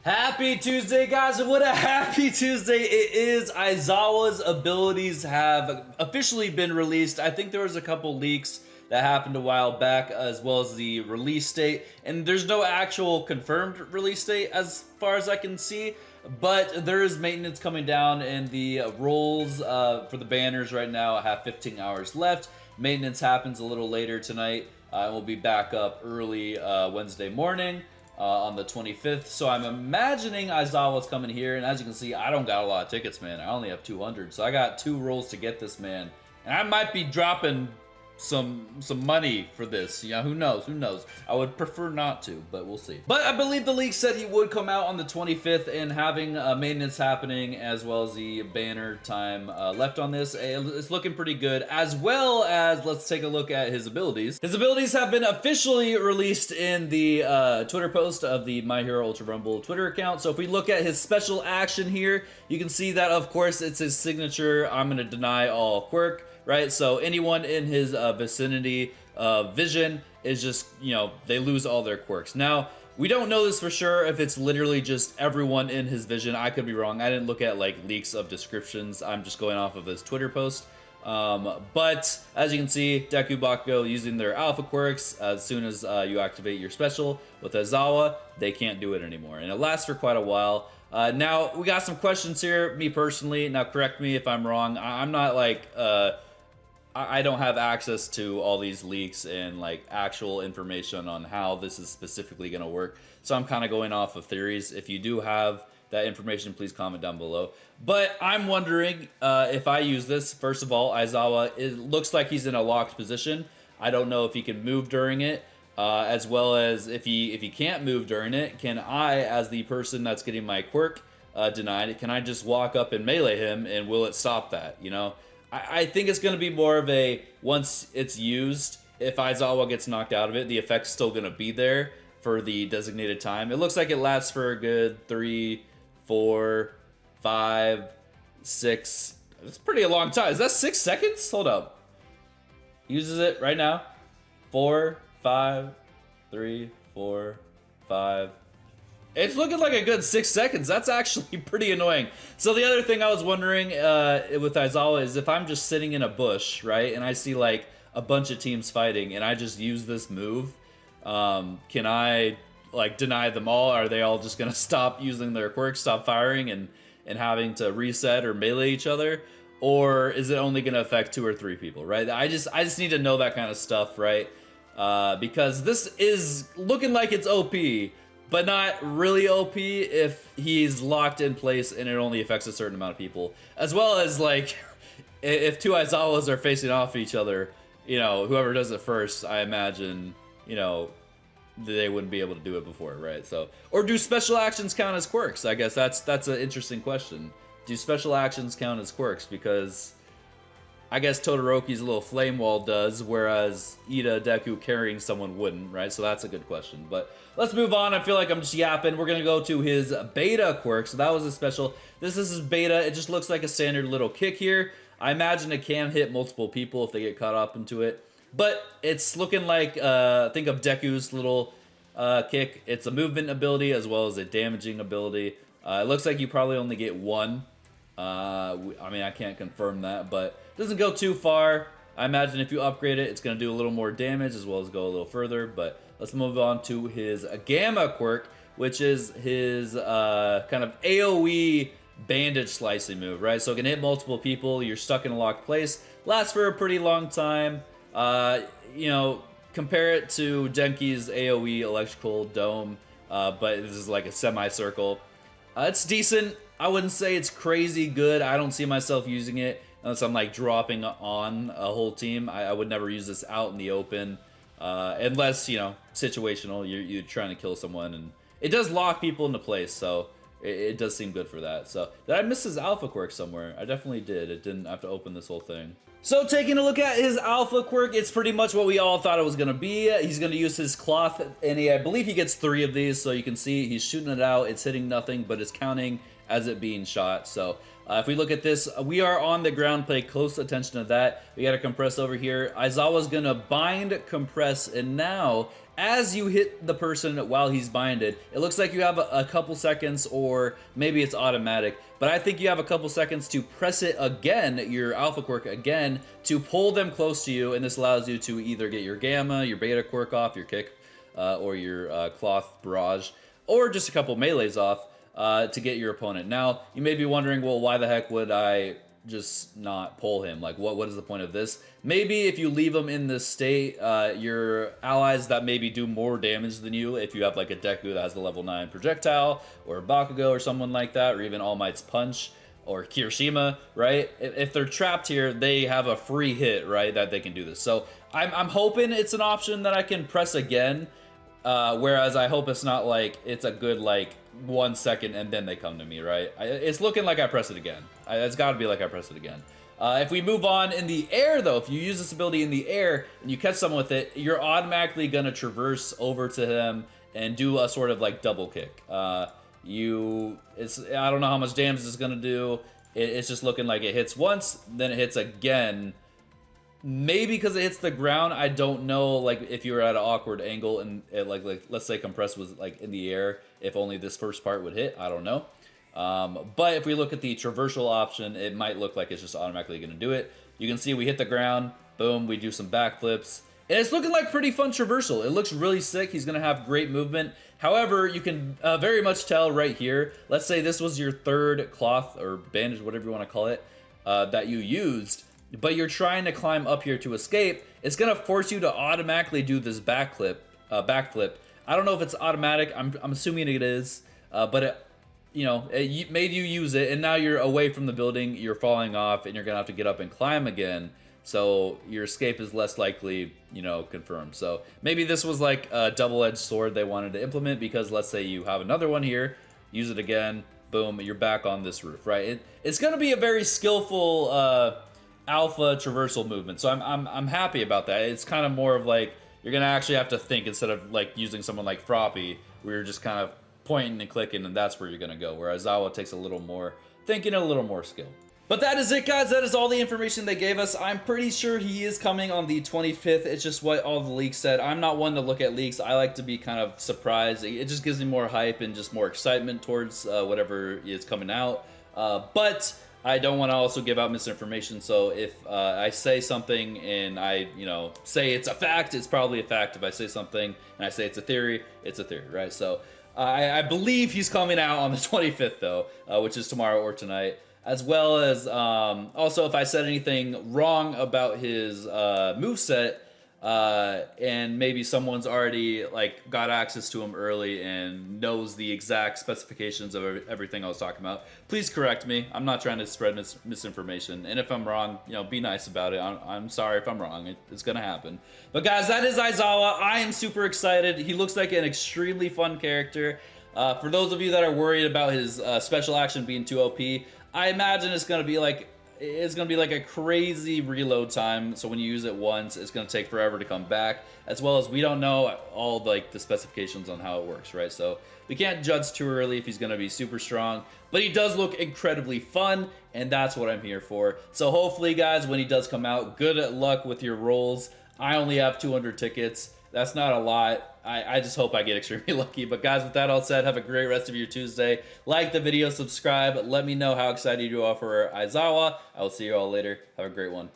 Happy Tuesday, guys, and what a happy Tuesday it is. Aizawa's abilities have officially been released. I think there was a couple leaks that happened a while back, as well as the release date, and there's no actual confirmed release date as far as I can see, but there is maintenance coming down, and the roles for the banners right now have 15 hours left. Maintenance happens a little later tonight. We'll be back up early Wednesday morning. On the 25th, so I'm imagining Aizawa's coming here, and as you can see, I don't got a lot of tickets, man. I only have 200, so I got 2 rolls to get this man, and I might be dropping some money for this. Yeah, who knows? I would prefer not to, but we'll see. But I believe the leak said he would come out on the 25th, and having maintenance happening as well as the banner time left on this, it's looking pretty good. As well as, let's take a look at his abilities. His abilities have been officially released in the Twitter post of the My Hero Ultra Rumble Twitter account. So if we look at his special action here, you can see that, of course, it's his signature. I'm gonna deny all Quirk. Right, so anyone in his vicinity vision is just, they lose all their quirks. Now, we don't know this for sure if it's literally just everyone in his vision. I could be wrong. I didn't look at like leaks of descriptions. I'm just going off of his Twitter post. But as you can see, Deku Bakugo using their alpha quirks, as soon as you activate your special with Aizawa, they can't do it anymore. And it lasts for quite a while. Now, we got some questions here, me personally. Now, correct me if I'm wrong. I'm not like... I don't have access to all these leaks and like actual information on how this is specifically going to work. So I'm kind of going off of theories. If you do have that information, please comment down below. But I'm wondering if I use this. First of all, Aizawa, it looks like he's in a locked position. I don't know if he can move during it, as well as if he can't move during it, can I, as the person that's getting my quirk denied, can I just walk up and melee him, and will it stop that, I think it's going to be more of a, once it's used, if Aizawa gets knocked out of it, the effect's still going to be there for the designated time. It looks like it lasts for a good 3, 4, 5, 6. It's pretty a long time. Is that 6 seconds? Hold up. Uses it right now. 4, 5, 3, 4, 5. It's looking like a good 6 seconds. That's actually pretty annoying. So the other thing I was wondering with Aizawa is if I'm just sitting in a bush, right, and I see like a bunch of teams fighting and I just use this move, can I like deny them all? Are they all just gonna stop using their quirks, stop firing, and having to reset or melee each other? Or is it only gonna affect 2 or 3 people, right? I just need to know that kind of stuff, right? Because this is looking like it's OP, but not really OP if he's locked in place and it only affects a certain amount of people. As well as, like, if 2 Aizawas are facing off each other, whoever does it first, I imagine, they wouldn't be able to do it before, right? So, or do special actions count as quirks? I guess that's an interesting question. Do special actions count as quirks? Because I guess Todoroki's little flame wall does, whereas Ida Deku carrying someone wouldn't, right? So that's a good question. But let's move on. I feel like I'm just yapping. We're going to go to his beta quirk. So that was a special. This is his beta. It just looks like a standard little kick here. I imagine it can hit multiple people if they get caught up into it. But it's looking like, think of Deku's little kick. It's a movement ability as well as a damaging ability. It looks like you probably only get 1. I mean, I can't confirm that, but it doesn't go too far. I imagine if you upgrade it, it's going to do a little more damage as well as go a little further. But let's move on to his Gamma quirk, which is his kind of AoE bandage slicing move, right? So it can hit multiple people. You're stuck in a locked place. Lasts for a pretty long time. Compare it to Denki's AoE electrical dome, but this is like a semicircle. It's decent. I wouldn't say it's crazy good. I don't see myself using it unless I'm like dropping on a whole team. I would never use this out in the open unless, situational. You're trying to kill someone, and it does lock people into place, so it does seem good for that. So did I miss his alpha quirk somewhere? I definitely did. It didn't have to open this whole thing. So taking a look at his alpha quirk, it's pretty much what we all thought it was going to be. He's going to use his cloth, and I believe he gets 3 of these, so you can see he's shooting it out. It's hitting nothing, but it's counting as it being shot. So if we look at this, we are on the ground. Pay close attention to that. We got to compress over here. Aizawa's going to bind, compress, and now as you hit the person while he's binded, it looks like you have a couple seconds, or maybe it's automatic, but I think you have a couple seconds to press it again, your alpha quirk again, to pull them close to you, and this allows you to either get your gamma, your beta quirk off, your kick, or your cloth barrage, or just a couple melees off to get your opponent. Now, you may be wondering, well, why the heck would I just not pull him? Like, what is the point of this? Maybe if you leave him in this state, your allies that maybe do more damage than you, if you have like a Deku that has a level 9 projectile, or Bakugo or someone like that, or even All Might's Punch, or Kirishima, right? If they're trapped here, they have a free hit, right, that they can do this. So I'm hoping it's an option that I can press again, whereas I hope it's not like it's a good like 1 second and then they come to me, right? It's looking like I press it again. It's got to be like I press it again. If we move on in the air, though, if you use this ability in the air and you catch someone with it, you're automatically going to traverse over to them and do a sort of like double kick. I don't know how much damage it's going to do. It's just looking like it hits once, then it hits again. Maybe because it hits the ground. I don't know, like, if you were at an awkward angle and it, like let's say compress was like in the air, if only this first part would hit. I don't know. But if we look at the traversal option, it might look like it's just automatically going to do it. You can see we hit the ground, boom, we do some backflips, and it's looking like pretty fun traversal. It looks really sick. He's going to have great movement. However, you can very much tell right here, let's say this was your third cloth or bandage, whatever you want to call it, that you used, but you're trying to climb up here to escape. It's going to force you to automatically do this backflip. I don't know if it's automatic. I'm assuming it is, but it made you use it, and now you're away from the building, you're falling off, and you're gonna have to get up and climb again, so your escape is less likely, confirmed. So maybe this was like a double-edged sword they wanted to implement, because let's say you have another one here, use it again, boom, you're back on this roof, right? It's gonna be a very skillful alpha traversal movement, so I'm happy about that. It's kind of more of like, you're gonna actually have to think instead of like using someone like Froppy, where you're just kind of pointing and clicking, and that's where you're gonna go, where Aizawa takes a little more thinking, a little more skill. But that is it, guys. That is all the information they gave us. I'm pretty sure he is coming on the 25th. It's just what all the leaks said. I'm not one to look at leaks. I like to be kind of surprised. It just gives me more hype and just more excitement towards whatever is coming out. But I don't want to also give out misinformation, so if I say something and I, say it's a fact, it's probably a fact. If I say something and I say it's a theory, right? So I believe he's coming out on the 25th, though, which is tomorrow or tonight. As well as, also, if I said anything wrong about his moveset, and maybe someone's already, got access to him early and knows the exact specifications of everything I was talking about, please correct me. I'm not trying to spread misinformation. And if I'm wrong, be nice about it. I'm sorry if I'm wrong. It's gonna happen. But guys, that is Aizawa. I am super excited. He looks like an extremely fun character. For those of you that are worried about his special action being too OP, I imagine it's gonna be like a crazy reload time. So when you use it once, it's gonna take forever to come back. As well as we don't know all the specifications on how it works, right? So we can't judge too early if he's gonna be super strong. But he does look incredibly fun, and that's what I'm here for. So hopefully, guys, when he does come out, good luck with your rolls. I only have 200 tickets. That's not a lot. I just hope I get extremely lucky. But guys, with that all said, have a great rest of your Tuesday. Like the video, subscribe. Let me know how excited you are for Aizawa. I will see you all later. Have a great one.